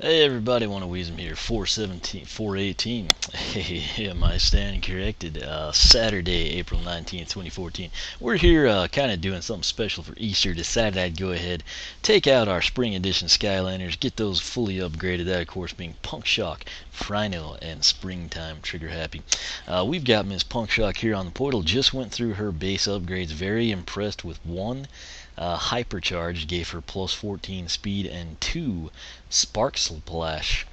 Hey everybody, Wanna Weasem here, 418. Hey, am I standing corrected? Saturday, April 19th, 2014. We're here kind of doing something special for Easter. Decided I'd go ahead, take out our Spring Edition Skyliners, get those fully upgraded. That, of course, being Punk Shock, Frino, and Springtime Trigger Happy. We've got Miss Punk Shock here on the portal. Just went through her base upgrades. Very impressed with one. Hypercharge gave her plus 14 speed, and 2 Spark Splash,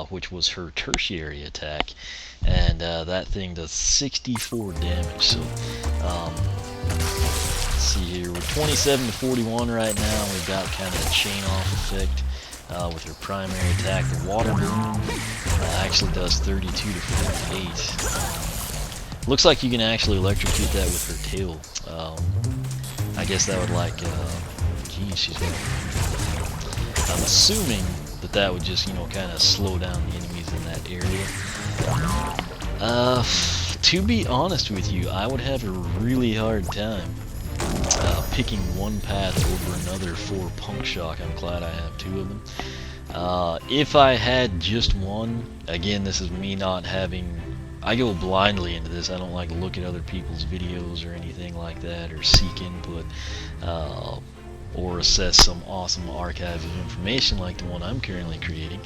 which was her tertiary attack, and that thing does 64 damage. So let's see here, we're 27 to 41 right now. We've got kind of a chain off effect with her primary attack. The water balloon actually does 32 to 48. Looks like you can actually electrocute that with her tail. I guess that would geez, I'm assuming that would just, kind of slow down the enemies in that area. To be honest with you, I would have a really hard time picking one path over another for Punk Shock. I'm glad I have 2 of them. If I had just one, again, this is me not having... I go blindly into this. I don't like to look at other people's videos or anything like that, or seek input, or assess some awesome archive of information like the one I'm currently creating,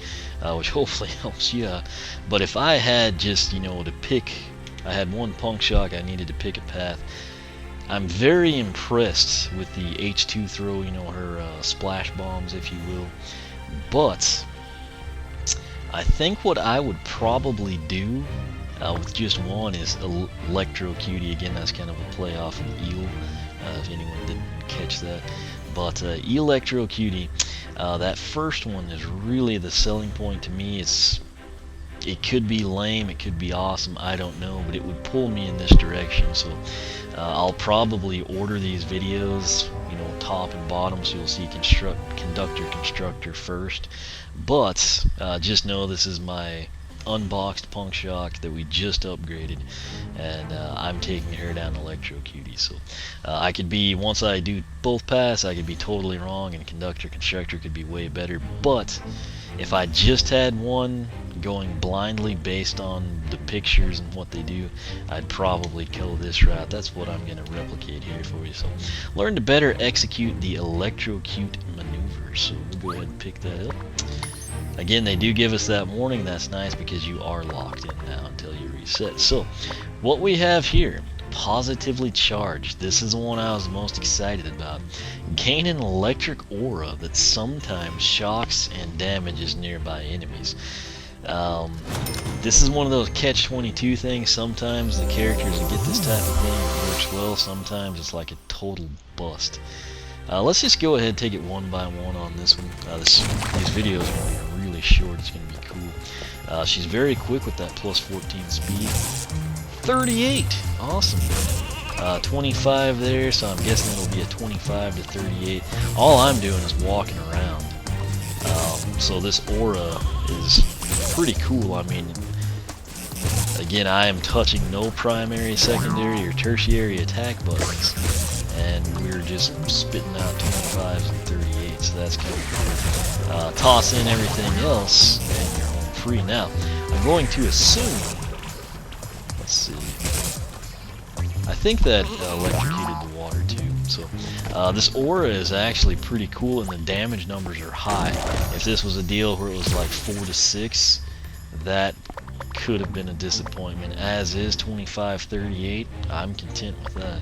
which hopefully helps you out. But if I had just, to pick, I had one Punk Shock, I needed to pick a path. I'm very impressed with the H2 throw, her splash bombs, if you will. But I think what I would probably do with just one is Eelectrocutey. Again, that's kind of a play off of Eel, if anyone didn't catch that. But Eelectrocutey, that first one is really the selling point to me. It could be lame, it could be awesome, I don't know, but it would pull me in this direction. So I'll probably order these videos, top and bottom, so you'll see conductor, constructor first. But just know this is my unboxed Punk Shock that we just upgraded, and I'm taking her down Eelectrocutey. So I could be, once I do both paths, I could be totally wrong, and conductor, constructor could be way better. But if I just had one, going blindly based on the pictures and what they do, I'd probably go this route. That's what I'm going to replicate here for you. So learn to better execute the electrocute maneuver. So we'll go ahead and pick that up. Again, they do give us that warning. That's nice because you are locked in now until you reset. So what we have here, positively charged. This is the one I was most excited about. Gain an electric aura that sometimes shocks and damages nearby enemies. This is one of those catch-22 things. Sometimes the characters that get this type of thing, it works well. Sometimes it's like a total bust. Let's just go ahead and take it one by one on this one. These videos are going to be really short. It's going to be cool. She's very quick with that plus 14 speed. 38! Awesome. 25 there, so I'm guessing it'll be a 25 to 38. All I'm doing is walking around. So this aura is pretty cool. I mean, again, I am touching no primary, secondary, or tertiary attack buttons, and we're just spitting out 25s and 38s, so that's kind of cool. Toss in everything else, and you're home free. Now, I'm going to assume, let's see, I think that electrocuted the water too. So this aura is actually pretty cool, and the damage numbers are high. If this was a deal where it was like 4 to 6, that could have been a disappointment. As is 25-38, I'm content with that.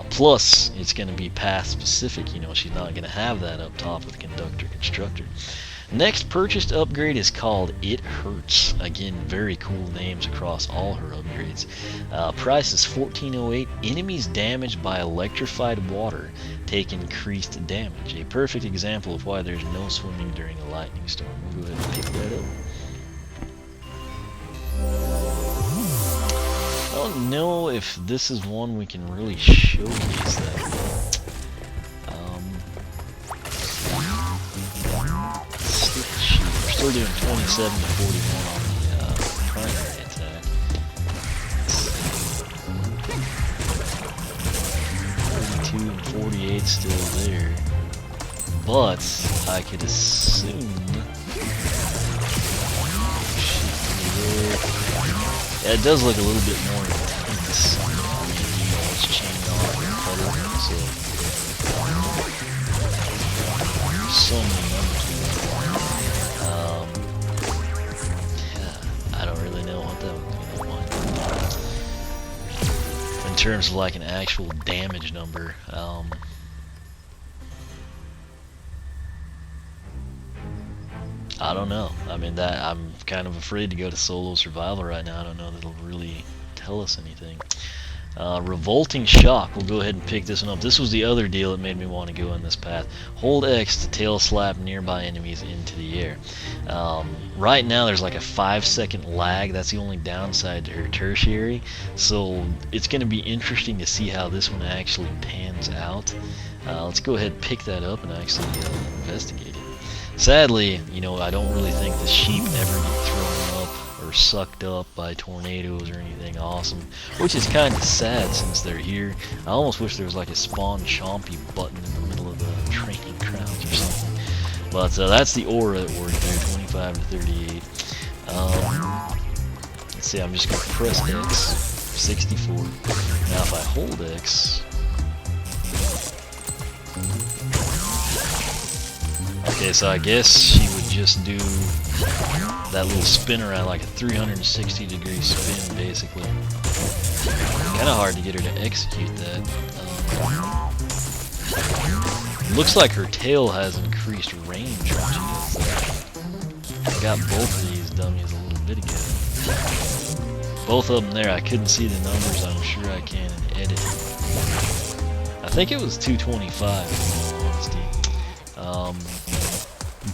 Plus, it's going to be path specific. She's not going to have that up top with conductor, constructor. Next purchased upgrade is called It Hertz. Again, very cool names across all her upgrades. Price is $14.08. Enemies damaged by electrified water take increased damage. A perfect example of why there's no swimming during a lightning storm. We'll go ahead and pick that up. I don't know if this is one we can really showcase that well. We're still doing 27 to 41 on the primary attack. 32 and 48 still there. But I could assume there. Yeah, it does look a little bit more intense. I mean, you know, it's chained off and puddle, so there's so many numbers. Yeah, I don't really know what that one's gonna want. In terms of like an actual damage number, I don't know. I mean, that I'm kind of afraid to go to solo survival right now. I don't know that it'll really tell us anything. Revolting Shock. We'll go ahead and pick this one up. This was the other deal that made me want to go in this path. Hold X to tail slap nearby enemies into the air. Right now there's like a 5-second lag. That's the only downside to her tertiary. So it's going to be interesting to see how this one actually pans out. Let's go ahead and pick that up and actually investigate it. Sadly, you know, I don't really think the sheep ever get thrown up or sucked up by tornadoes or anything awesome, which is kind of sad since they're here. I almost wish there was like a spawn chompy button in the middle of the training grounds or something. But that's the aura that worked there, 25 to 38. Let's see, I'm just going to press X, 64. Now if I hold X, okay, so I guess she would just do that little spin around, like a 360-degree spin, basically. Kind of hard to get her to execute that. Looks like her tail has increased range when she does that. I got both of these dummies a little bit ago. Both of them there, I couldn't see the numbers. I'm sure I can in editing. I think it was 225 in all honesty.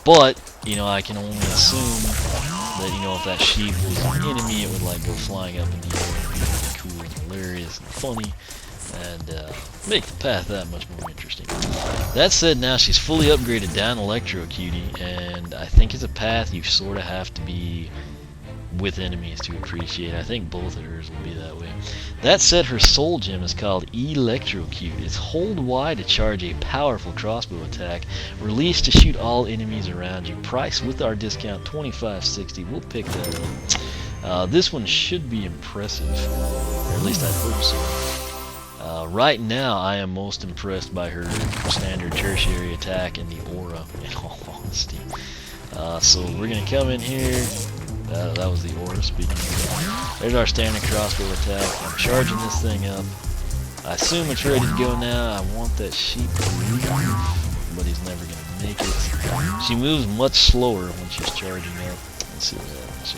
But, you know, I can only assume that, you know, if that sheep was an enemy, it would, like, go flying up in the air and be really cool and hilarious and funny, and make the path that much more interesting. That said, now she's fully upgraded down Eelectrocutey, and I think it's a path you sort of have to be with enemies to appreciate. I think both of hers will be that way. That said, her soul gem is called Eelectrocute. It's hold Y to charge a powerful crossbow attack, release to shoot all enemies around you. Price with our discount $25.60. We'll pick that up. This one should be impressive, or at least I hope so. Right now I am most impressed by her standard tertiary attack and the aura, in all honesty. So we're gonna come in here. That was the aura, speaking of that. There's our standard crossbow attack. I'm charging this thing up. I assume it's ready to go now. I want that sheep to move, but he's never going to make it. She moves much slower when she's charging up. Let's see what happens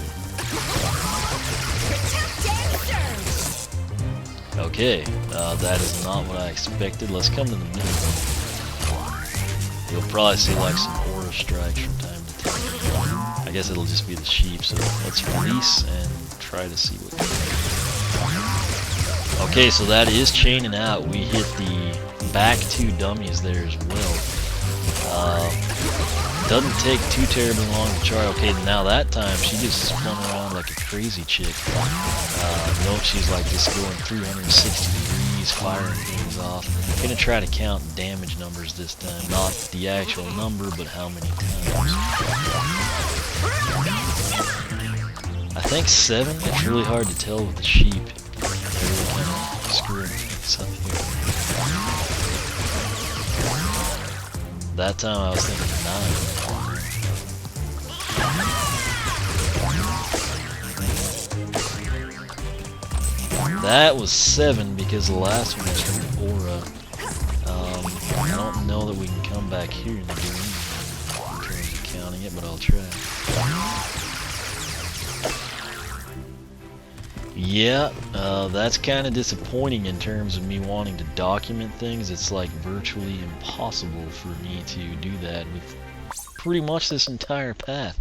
here. Okay, that is not what I expected. Let's come to the middle. You'll probably see like some aura strikes from time to time. I guess it'll just be the sheep, so let's release and try to see what goes. Okay, so that is chaining out. We hit the back two dummies there as well. Doesn't take too terribly long to charge. Okay, now that time she just spun around like a crazy chick. Note she's like just going 360 degrees, firing things off. I'm gonna try to count damage numbers this time, not the actual number, but how many times. I think 7. It's really hard to tell with the sheep. They're really kind of screwing things up here. That time I was thinking 9. That was 7 because the last one was from the aura. I don't know that we can come back here and do anything in terms of counting it, but I'll try. Yeah, that's kind of disappointing in terms of me wanting to document things. It's like virtually impossible for me to do that with pretty much this entire path.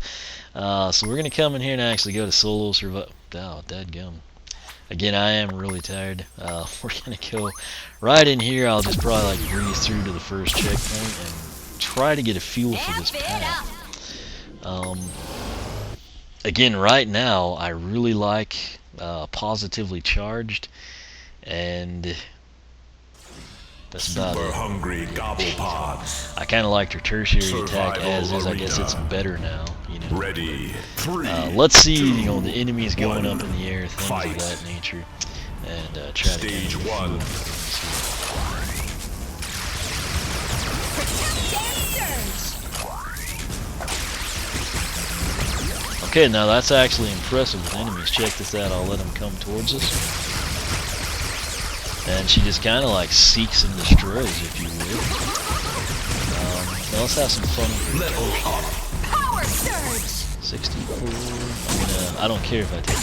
So we're going to come in here and actually go to solo survival. Oh, dadgum. Again, I am really tired. We're going to go right in here. I'll just probably like breeze through to the first checkpoint and try to get a feel for this path. Again, right now, I really like Positively Charged, and that's about it. Hungry gobble pods. I kind of liked her tertiary attack as is. I guess it's better now. you know. Ready. 3. Let's see, you know, the enemies going up in the air, things of that nature, and try to Stage 1. Okay, now that's actually impressive with enemies. Check this out. I'll let them come towards us. And she just kind of like seeks and destroys, if you will. Now let's have some fun with her. Power surge. 64. I don't care if I take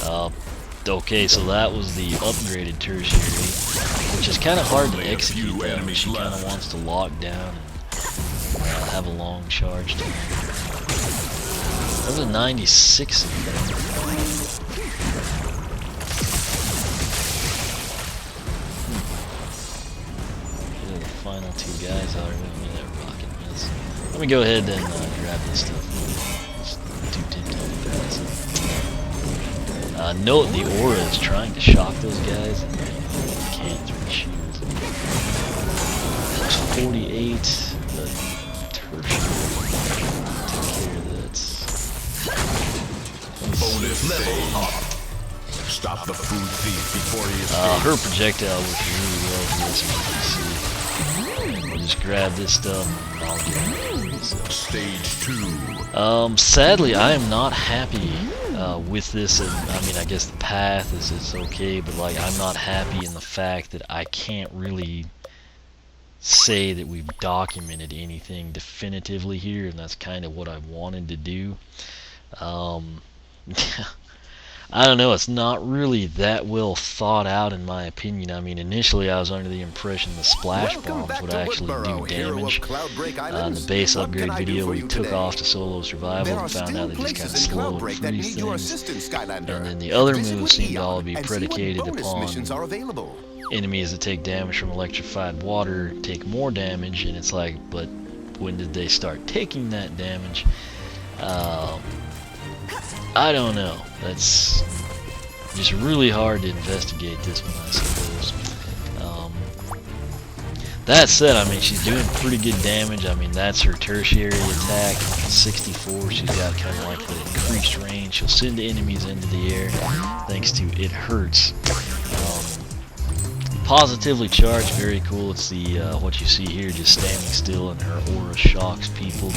damage. Okay, so that was the upgraded tertiary, which is kind of hard to execute. She kind of wants to lock down and have a long charge time. That was a 96 in there. The final 2 guys are with me that rocket mess. Let me go ahead and grab this stuff. Just do note the aura is trying to shock those guys, and they can't through the shields. 48, but tertiary. Bonus level up. Stop the food thief before he escapes. Her projectile works really well for this, as you can see. We'll just grab this stuff and I'll get it. So. Stage 2. Sadly, I am not happy with this. And, I mean, I guess the path is okay, but like I'm not happy in the fact that I can't really say that we've documented anything definitively here, and that's kind of what I wanted to do. I don't know, it's not really that well thought out in my opinion. I mean, initially I was under the impression the splash bombs would actually do damage. In the base upgrade video we took off to solo survival and found out they just kind of slow and freeze things. And then the other moves seem to all be predicated upon enemies that take damage from electrified water take more damage, and it's like, but when did they start taking that damage? I don't know. That's just really hard to investigate this one, I suppose. That said, I mean, she's doing pretty good damage. I mean, that's her tertiary attack, 64. She's got kind of like the increased range. She'll send enemies into the air thanks to It Hurts. Positively charged, very cool. It's the what you see here, just standing still, and her aura shocks people.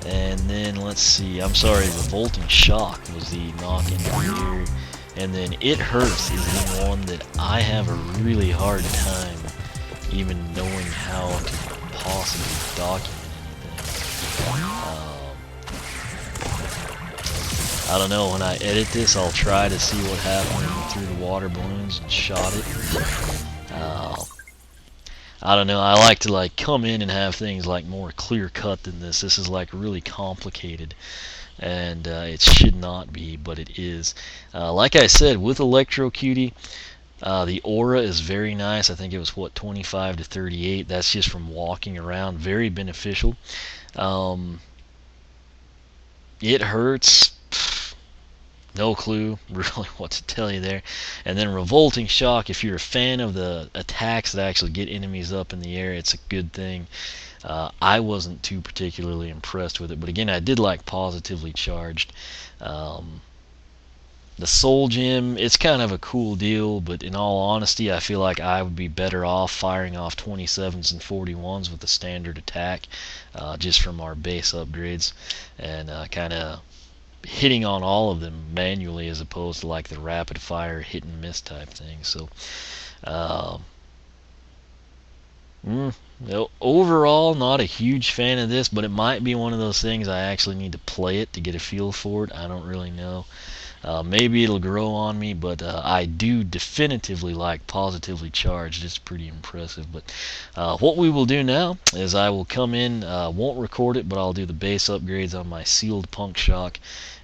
And then let's see, I'm sorry, Revolting Shock was the knock into the air. And then It Hurts is the one that I have a really hard time even knowing how to possibly document anything. I don't know, when I edit this I'll try to see what happened when we threw the water balloons and shot it. I don't know, I like to like come in and have things like more clear cut than this. This is like really complicated, and it should not be, but it is. Like I said, with Eelectrocutey, the aura is very nice. I think it was what, 25 to 38. That's just from walking around, very beneficial. It Hurts, no clue really what to tell you there. And then Revolting Shock, if you're a fan of the attacks that actually get enemies up in the air, it's a good thing. I wasn't too particularly impressed with it, but again, I did like Positively Charged. The Soul Gem, it's kind of a cool deal, but in all honesty, I feel like I would be better off firing off 27s and 41s with the standard attack, just from our base upgrades, and kind of hitting on all of them manually as opposed to like the rapid fire hit and miss type thing. So overall, not a huge fan of this, but it might be one of those things I actually need to play it to get a feel for it. I don't really know. Maybe it'll grow on me, but I do definitively like Positively Charged. It's pretty impressive. But what we will do now is I will come in, won't record it, but I'll do the base upgrades on my sealed punk shock,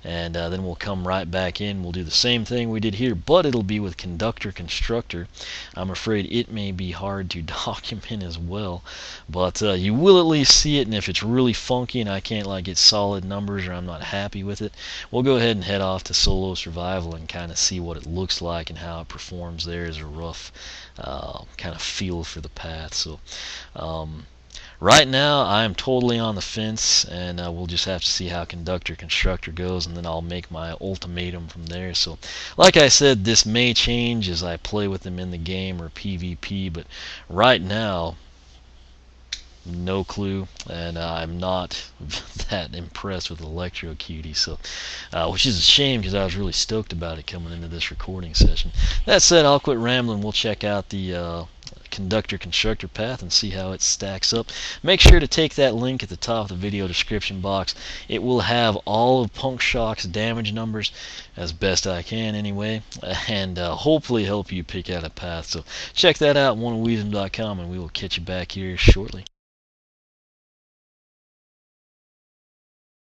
and then we'll come right back in. We'll do the same thing we did here, but it'll be with Conductor Constructor. I'm afraid it may be hard to document as well, but you will at least see it, and if it's really funky and I can't like get solid numbers or I'm not happy with it, we'll go ahead and head off to solo survival and kind of see what it looks like and how it performs there as a rough kind of feel for the path. So Right now, I'm totally on the fence, and we'll just have to see how Conductor Constructor goes, and then I'll make my ultimatum from there. So, like I said, this may change as I play with them in the game or PvP, but right now, no clue, and I'm not that impressed with Eelectrocutey, so which is a shame because I was really stoked about it coming into this recording session. That said, I'll quit rambling. We'll check out the Conductor Constructor path and see how it stacks up. Make sure to take that link at the top of the video description box. It will have all of Punk Shock's damage numbers, as best I can anyway, and hopefully help you pick out a path. So check that out, oneofwisdom.com, and we will catch you back here shortly.